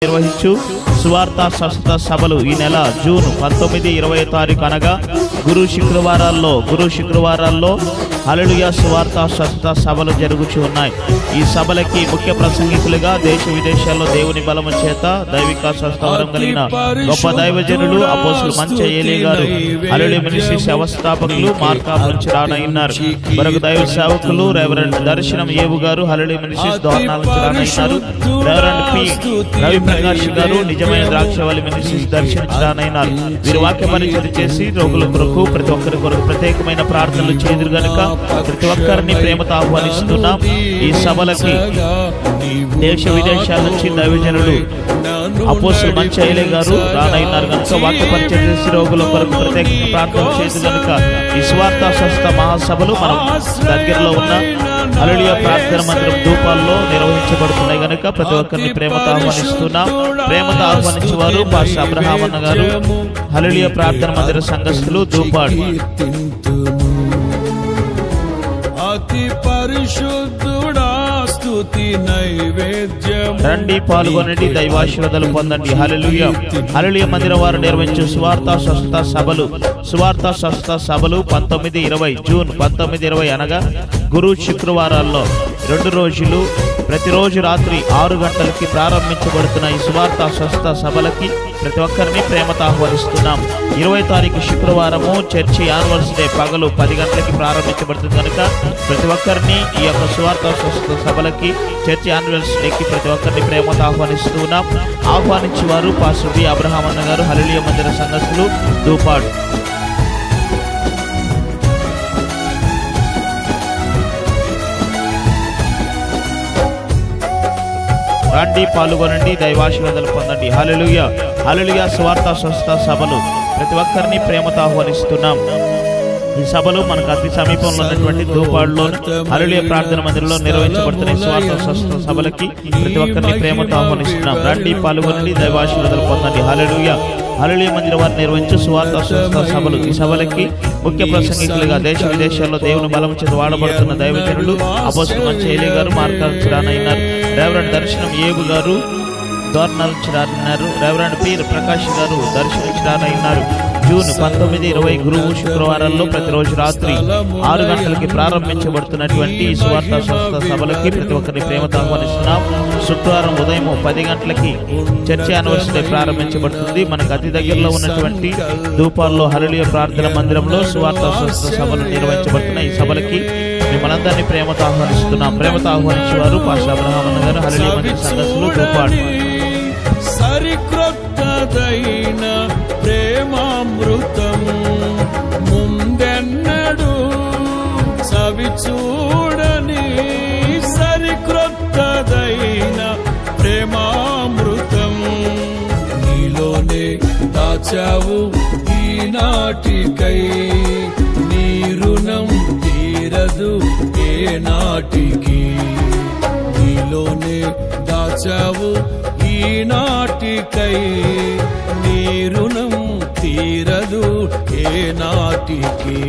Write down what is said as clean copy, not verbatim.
నిర్వహించు సువార్త స్వస్థత సభలు ఈ నెల జూన్ 19, 20 తారీఖు అనగా గురు శుక్రవారాల్లో హల్లెలూయా సువార్త స్వస్థత సభలు జరుగుచూ ఉన్నాయి. ఈ సభలకి ముఖ్య ప్రసంగికులుగా దేశ విదేశాల్లో దేవుని బలము చేత దైవిక స్వస్థవరం కలిగిన గొప్ప దైవజనులు అపోస్తలులు మంచ ఏలీ గారు హల్లెలూయా మినిస్ట్రీస్ వ్యవస్థాపకులు మార్కాపు నుంచి రానయ్యున్నారు. మరొక దైవ సేవకులు రెవరెండ్ దర్శనం ఏవు గారు హల్లెలూయా మినిస్ట్రీస్ దోర్నాల నుంచి రానయ్యున్నారు. రెవరెండ్ పి రవి ప్రకాష్ గారు నిజమైన ద్రాక్షవల్లి మినిస్ట్రీస్ దర్శించడానైనారు. వీరు వాక్య పరిచయం చేసి రోగుల కొరకు ప్రతి ఒక్కరి కొరకు ప్రత్యేకమైన ప్రార్థనలు చేదురు గనుక ప్రతి ఒక్కరిని ప్రేమతో ఆహ్వానిస్తున్నాం. ఈ సభలకి దేశ విదేశాల నుంచి దైవజనులు అపోస్తలులు మంచ ఏలీ గారు రానయ్యున్నారు కనుక వాక్య పరిచయం చేసి రోగుల కొరకు ప్రత్యేకంగా ప్రార్థన చేదు గనుక ఈ సువార్త స్వస్థత మహాసభలు మనం దగ్గరలో ఉన్న హల్లెలూయా ప్రార్థన మందిరం ధూపాల్లో నిర్వహించబడుతున్నాయి గనుక ప్రతి ఒక్కరిని ప్రేమతో ఆహ్వానిస్తున్నాం. ప్రేమతో ఆహ్వానించేవారు పాస్టర్ అబ్రహాం అన్న గారు, హల్లెలూయా ప్రార్థన మందిర సంఘస్థులు, ధూపాడు. అతి పరిశుద్ధుడా స్తుతి నైవేద్యం రండి, పాల్గొనండి, దైవాశీర్వాదాలు పొందండి. హల్లెలూయా. హల్లెలూయా మందిరం వారు నిర్వహించే సువార్త స్వస్థత సభలు 19, 20 జూన్ 19, 20 అనగా గురు శుక్రవారాల్లో 2 రోజులు ప్రతిరోజు రాత్రి 6 గంటలకి ప్రారంభించబడుతున్న ఈ సువార్త స్వస్థత సభలకి ప్రతి ఒక్కరిని ప్రేమతో ఆహ్వానిస్తున్నాం. 20 తారీఖు శుక్రవారము చర్చి యానివర్సరీ డే పగలు 10 గంటలకి ప్రారంభించబడుతుంది కనుక ప్రతి ఒక్కరిని ఈ యొక్క సువార్త స్వస్థత సభలకి చర్చి యానివర్సరీ డేకి ప్రతి ఒక్కరిని ప్రేమతో ఆహ్వానిస్తున్నాం. ఆహ్వానించేవారు పాస్టర్ బి అబ్రహాం అన్న గారు, హల్లెలూయా మందిర సంఘస్థులు, ధూపాడు. రండి, పాల్గొనండి, దైవాశీర్వాదాలు పొందండి. హల్లెలూయా. హల్లెలూయా సువార్త స్వస్థత సభలు ప్రతి ఒక్కరిని ప్రేమతో ఆహ్వానిస్తున్నాం. ఈ సభలు మనకు అతి సమీపంలో ఉన్నటువంటి ధూపాడులోని హల్లెలూయా ప్రార్థన మందిరంలో నిర్వహించబడుతున్న సువార్త స్వస్థత సభలకి ప్రతి ఒక్కరిని ప్రేమతో ఆహ్వానిస్తున్నాం. రండి, పాల్గొనండి, దైవాశీర్వాదాలు పొందండి. హల్లెలూయా. హల్లెలూయా మందిరం వారు నిర్వహించే సువార్త స్వస్థత సభలు ఈ సభలకి ముఖ్య ప్రసంగికులుగా దేశ విదేశాల్లో దేవుని బలం చేత వాడబడుతున్న దైవజనులు అపోస్తలులు మంచ ఏలీ గారు మార్కాపు నుంచి రానయ్యున్నారు. రెవరెండ్ దర్శనం ఏవు గారు దోర్నాల నుంచి రానయ్యున్నారు. రెవరెండ్ పి ప్రకాష్ గారు దర్శనం రానయ్యున్నారు. జూన్ 19, 20 గురువు శుక్రవారాల్లో ప్రతిరోజు రాత్రి 6 గంటలకి ప్రారంభించబడుతున్నటువంటి ఈ సువార్త స్వస్థత సభలకి ప్రతి ఒక్కరిని ప్రేమతో ఆహ్వానిస్తున్నాం. శుక్రవారం ఉదయం 10 గంటలకి చర్చి యానివర్సరీ ప్రారంభించబడుతుంది. మనకు అతి దగ్గరలో ఉన్నటువంటి ధూపాల్లో హల్లెలూయా ప్రార్థన మందిరంలో సువార్త స్వస్థత సభలు నిర్వహించబడుతున్న ఈ సభలకి మిమ్మల్ందరినీ ప్రేమతో ఆహ్వానిస్తున్నాం. ప్రేమతో ఆహ్వానించేవారు పాస్టర్ అబ్రహాం అన్న గారు, హల్లెలూయా మందిర సంఘస్థులు, ధూపాడు. సరిక్రొత్తదైన ప్రేమామృతం ముందెన్నడు సవి చూడని సరిక్రొత్తదైన ప్రేమామృతం నీలోనే దాచావు ఈనాటికై నీ రుణం తీరదు ఏ నాటికి. నీలోనే దాచావు ఈనాటికై నీ రుణం తీరదు ఏ నాటికి.